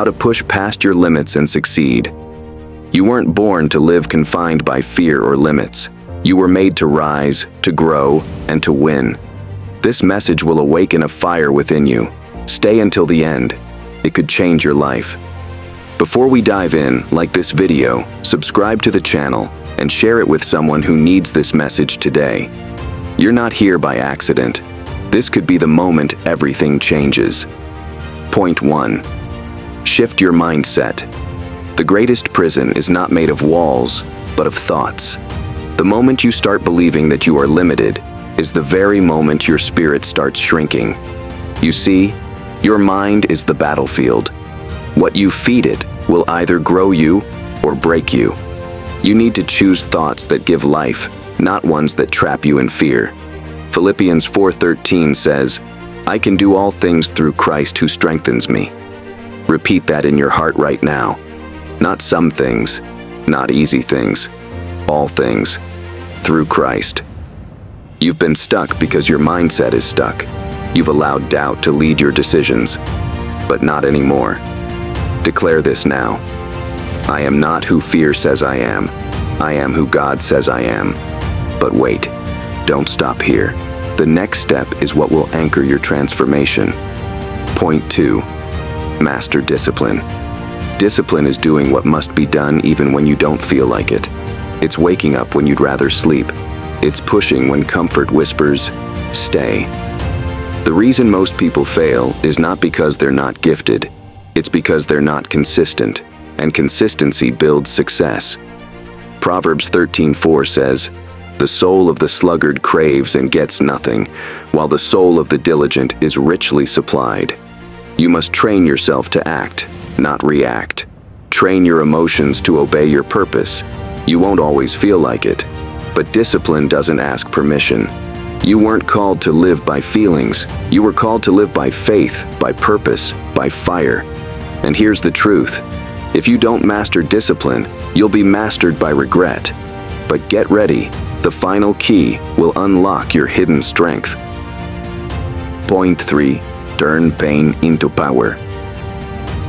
how to push past your limits and succeed. You weren't born to live confined by fear or limits. You were made to rise, to grow, and to win. This message will awaken a fire within you. Stay until the end. It could change your life. Before we dive in, like this video, subscribe to the channel, and share it with someone who needs this message today. You're not here by accident. This could be the moment everything changes. Point 1. Shift your mindset. The greatest prison is not made of walls, but of thoughts. The moment you start believing that you are limited is the very moment your spirit starts shrinking. You see, your mind is the battlefield. What you feed it will either grow you or break you. You need to choose thoughts that give life, not ones that trap you in fear. Philippians 4:13 says, "I can do all things through Christ who strengthens me." Repeat that in your heart right now. Not some things, not easy things, all things, through Christ. You've been stuck because your mindset is stuck. You've allowed doubt to lead your decisions, but not anymore. Declare this now. I am not who fear says I am. I am who God says I am. But wait, don't stop here. The next step is what will anchor your transformation. Point 2. Master discipline. Discipline is doing what must be done even when you don't feel like it. It's waking up when you'd rather sleep. It's pushing when comfort whispers, stay. The reason most people fail is not because they're not gifted. It's because they're not consistent, and consistency builds success. Proverbs 13:4 says, "The soul of the sluggard craves and gets nothing, while the soul of the diligent is richly supplied." You must train yourself to act, not react. Train your emotions to obey your purpose. You won't always feel like it, but discipline doesn't ask permission. You weren't called to live by feelings. You were called to live by faith, by purpose, by fire. And here's the truth. If you don't master discipline, you'll be mastered by regret. But get ready. The final key will unlock your hidden strength. Point 3. Turn pain into power.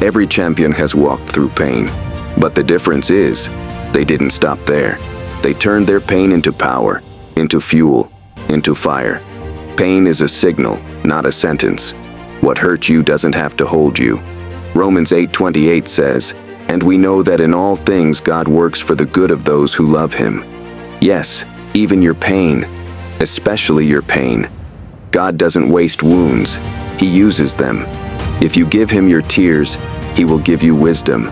Every champion has walked through pain, but the difference is, they didn't stop there. They turned their pain into power, into fuel, into fire. Pain is a signal, not a sentence. What hurt you doesn't have to hold you. Romans 8:28 says, "And we know that in all things God works for the good of those who love Him." Yes, even your pain, especially your pain. God doesn't waste wounds. He uses them. If you give Him your tears, He will give you wisdom.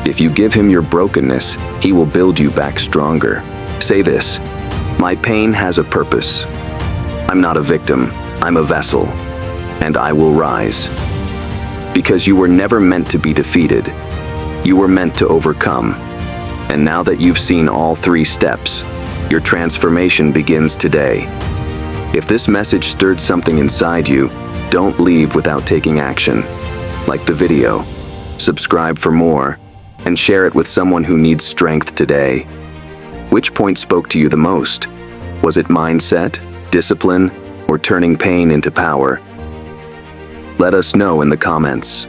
If you give Him your brokenness, He will build you back stronger. Say this, "My pain has a purpose. I'm not a victim, I'm a vessel, and I will rise." Because you were never meant to be defeated. You were meant to overcome. And now that you've seen all 3 steps, your transformation begins today. If this message stirred something inside you, don't leave without taking action. Like the video, subscribe for more, and share it with someone who needs strength today. Which point spoke to you the most? Was it mindset, discipline, or turning pain into power? Let us know in the comments.